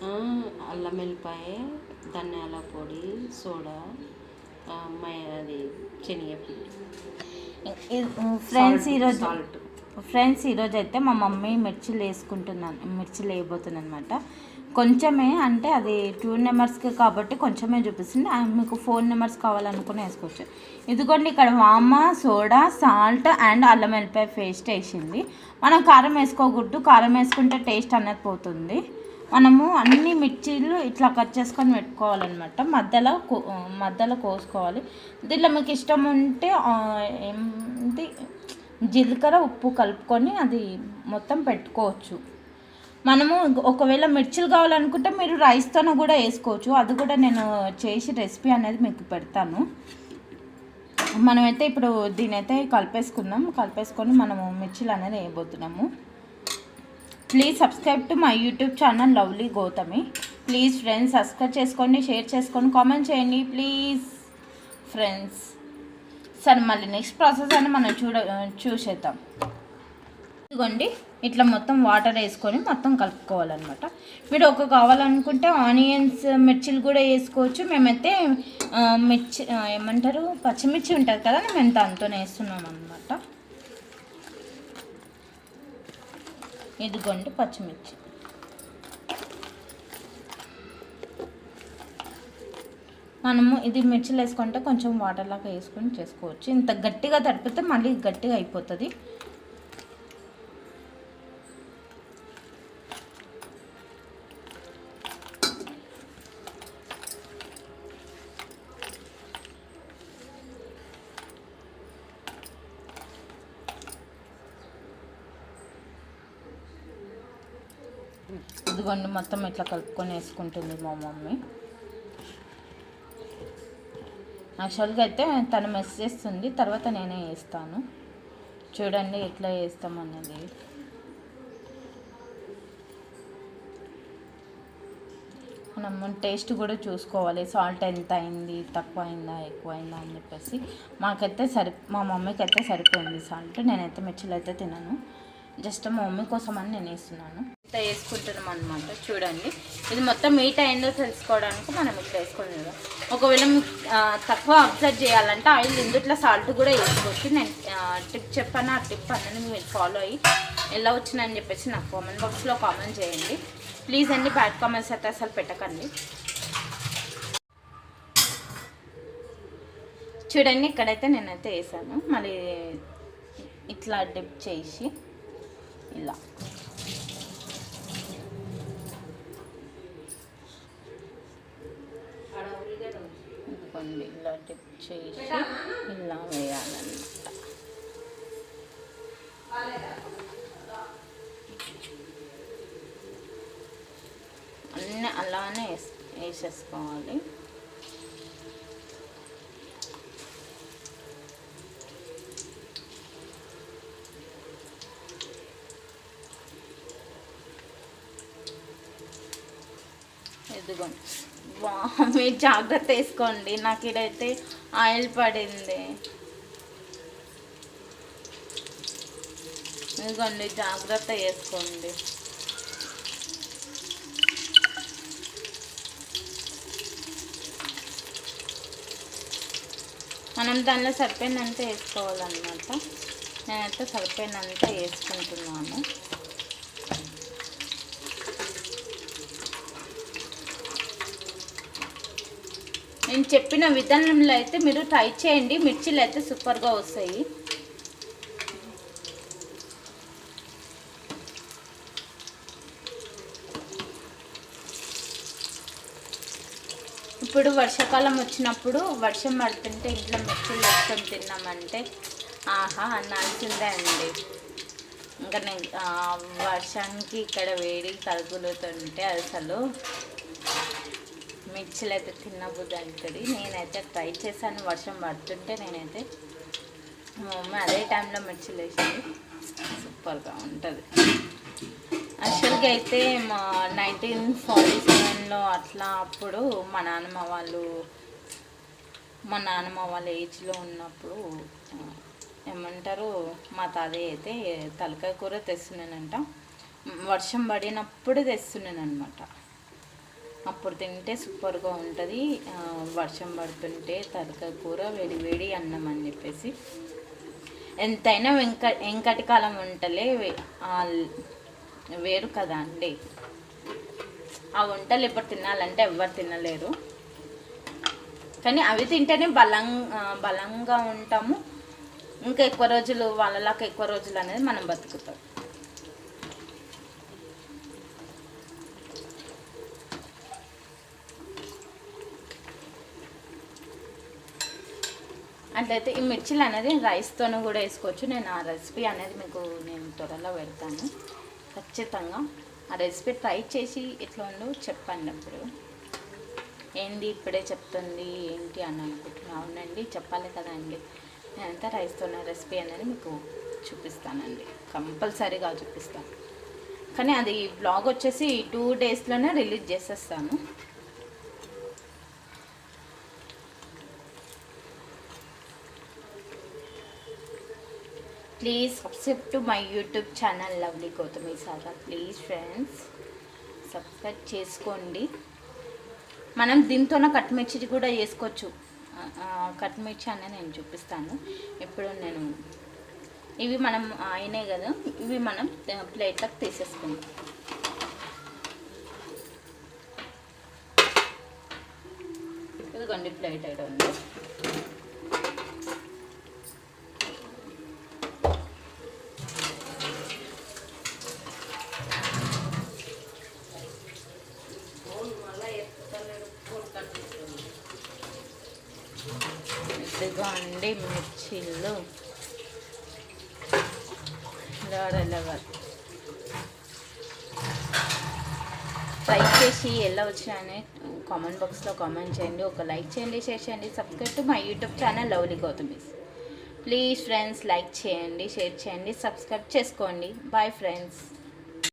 అల్లం వెల్లిపాయ, ధనియాల పొడి, సోడా, అది శనగపిండి. ఫ్రెండ్స్ ఈరోజు అయితే మా మమ్మీ మిర్చిలు వేయబోతున్నాను అనమాట. కొంచెమే, అంటే అది 2 నెంబర్స్కి కాబట్టి కొంచెమే చూపిస్తుంది. మీకు 4 నెంబర్స్ కావాలనుకుని వేసుకోవచ్చు. ఇదిగోండి, ఇక్కడ వామ, సోడా, సాల్ట్ అండ్ అల్లం వెల్లిపాయ పేస్ట్ వేసింది. మనం కారం వేసుకోకూడదు, కారం వేసుకుంటే టేస్ట్ అనేది పోతుంది. మనము అన్ని మిర్చీలు ఇట్లా కట్ చేసుకొని పెట్టుకోవాలన్నమాట. మధ్యలో కోసుకోవాలి. దీంట్లో మీకు ఇష్టం ఉంటే ఏంటి జీలకర్ర, ఉప్పు కలుపుకొని అది మొత్తం పెట్టుకోవచ్చు. మనము ఒకవేళ మిర్చిలు కావాలనుకుంటే మీరు రైస్తోనే కూడా వేసుకోవచ్చు. అది కూడా నేను చేసి రెసిపీ అనేది మీకు పెడతాను. మనమైతే ఇప్పుడు దీనైతే కలిపేసుకొని మనము మిర్చిలు అనేది వేయబోతున్నాము. Please subscribe to my YouTube channel lovely Gautami. Please friends subscribe చేసుకోండి, షేర్ చేసుకోండి, కామెంట్ చేయండి ప్లీజ్ ఫ్రెండ్స్. సరే, మళ్ళీ నెక్స్ట్ ప్రాసెస్ అని మనం చూసేద్దాం. ఇదిగోండి, ఇట్లా మొత్తం వాటర్ వేసుకొని మొత్తం కలుపుకోవాలన్నమాట. మీరు కావాలనుకుంటే ఆనియన్స్, మిర్చిలు కూడా వేసుకోవచ్చు. మేమైతే పచ్చిమిర్చి ఉంటుంది కదా, మేము దాంతోనే వేస్తున్నాం అనమాట. ఇదిగోండి పచ్చిమిర్చి. మనము ఇది మిర్చిలు వేసుకుంటే కొంచెం వాటర్ లాగా వేసుకొని చేసుకోవచ్చు. ఇంత గట్టిగా తడిపితే మళ్ళీ గట్టిగా అయిపోతుంది. ఇదిగోండి, మొత్తం ఇట్లా కలుపుకొని వేసుకుంటుంది మా మమ్మీ. యాక్చువల్గా అయితే తను మెస్ చేస్తుంది, తర్వాత నేనే వేస్తాను. చూడండి ఎట్లా వేస్తామన్నది. మనం టేస్ట్ కూడా చూసుకోవాలి. సాల్ట్ ఎంత అయింది, తక్కువ అయిందా, ఎక్కువ అయిందా అని చెప్పేసి. మా మమ్మీకి అయితే సరిపోయింది సాల్ట్. నేనైతే మిర్చిలు అయితే తినను, జస్ట్ మా మమ్మీ కోసం అని నేను వేస్తున్నాను. ఇట్లా వేసుకుంటున్నాం అనమాట. చూడండి, ఇది మొత్తం మీట్ అయిందో తెలుసుకోవడానికి మనం ఇట్లా వేసుకొని. ఒకవేళ తక్కువ అబ్జర్వ్ చేయాలంటే ఆయిల్ ఇందుట్లో సాల్ట్ కూడా వేసుకోవచ్చు. నేను టిప్ చెప్పాను, ఆ టిప్ అనేది మీరు ఫాలో అయ్యి ఎలా వచ్చిందని చెప్పేసి నాకు కామెంట్ బాక్స్లో కామెంట్ చేయండి ప్లీజ్ అండి. బ్యాడ్ కామెంట్స్ అయితే అసలు పెట్టకండి. చూడండి, ఇక్కడైతే నేనైతే వేసాను. మళ్ళీ ఇట్లా డిప్ చేసి ఇలా ఇదిగోండి, ఇలా డిప్ చేసి ఇలా వేయాలన్నమాట. అన్నీ అలానే వేసేసుకోవాలి. ఇదిగోండి, మీరు జాగ్రత్త వేసుకోండి. నాకు ఇదైతే ఆయిల్ పడింది. ఇదిగోండి, జాగ్రత్త వేసుకోండి. మనం దానిలో సరిపోయినంత వేసుకోవాలన్నమాట. నేనైతే సరిపోయినంత వేసుకుంటున్నాను. నేను చెప్పిన విధానంలో అయితే మీరు ట్రై చేయండి. మిర్చిలు అయితే సూపర్గా వస్తాయి. ఇప్పుడు వర్షాకాలం వచ్చినప్పుడు వర్షం పడుతుంటే ఇంట్లో మిర్చిలు వేసుకొని తిన్నామంటే ఆహా అనాల్సిందే అండి. ఇంకా నేను వర్షానికి ఇక్కడ వేడి తగులుతుంటే అసలు మిర్చిలు అయితే తినబుద్ధి అవుతుంది. నేనైతే ట్రై చేశాను, వర్షం పడుతుంటే నేనైతే మా మమ్మీ అదే టైంలో మిర్చిలు వేసింది. సూపర్గా ఉంటుంది. యాక్చువల్గా అయితే మా 1947లో అట్లా అప్పుడు మా నాన్నమ్మ వాళ్ళ ఏజ్లో ఉన్నప్పుడు ఏమంటారు, మా తాతయ్య అయితే తలకాయ కూర తెస్తున్నానంట. వర్షం పడినప్పుడు తెస్తున్నాను అనమాట. అప్పుడు తింటే సూపర్గా ఉంటుంది. వర్షం పడుతుంటే తలకాయ కూర వేడి వేడి అన్నం అని చెప్పేసి. ఎంతైనా వెంకటి కాలం వంటలే వేరు కదా అండి. ఆ వంటలు ఇప్పుడు తినాలంటే ఎవరు తినలేరు, కానీ అవి తింటేనే బలంగా ఉంటాము. ఇంకా ఎక్కువ రోజులు, వాళ్ళలాగా ఎక్కువ రోజులు అనేది మనం బతుకుతాం. అట్లయితే ఈ మిర్చిలు అనేది రైస్తోనూ కూడా వేసుకోవచ్చు. నేను ఆ రెసిపీ అనేది మీకు నేను త్వరలో పెడతాను. ఖచ్చితంగా ఆ రెసిపీ ట్రై చేసి ఎట్లా ఉందో చెప్పండి. అప్పుడు ఏంది ఇప్పుడే చెప్తుంది ఏంటి అని అనుకుంటున్నా. అవునండి, చెప్పాలి కదా అండి. నేనంతా రైస్తోనే రెసిపీ అనేది మీకు చూపిస్తానండి, కంపల్సరీగా చూపిస్తాను. కానీ అది బ్లాగ్ వచ్చేసి 2 డేస్లోనే రిలీజ్ చేసేస్తాను. Please subscribe to my YouTube channel lovely Gautami సారా. ప్లీజ్ ఫ్రెండ్స్ సబ్స్క్రైబ్ చేసుకోండి. మనం దీంతోనే కట్మిర్చి కూడా చేసుకోవచ్చు. కట్మిర్చి అనేది నేను చూపిస్తాను. ఇప్పుడు నేను ఇవి మనం అయినాయి కదా, ఇవి మనం ప్లేట్లకు తీసేసుకుందాం. ఇదిగోండి ప్లేట్ అయితే ఉంది. ఇదిగోండి మిర్చిలు ట్రై చేసి ఎలా వచ్చాయని కామెంట్ బాక్స్లో కామెంట్ చేయండి. ఒక లైక్ చేయండి, షేర్ చేయండి. Subscribe to my YouTube channel lovely Gautami. Please friends like చేయండి, షేర్ చేయండి, సబ్స్క్రైబ్ చేసుకోండి. Bye friends.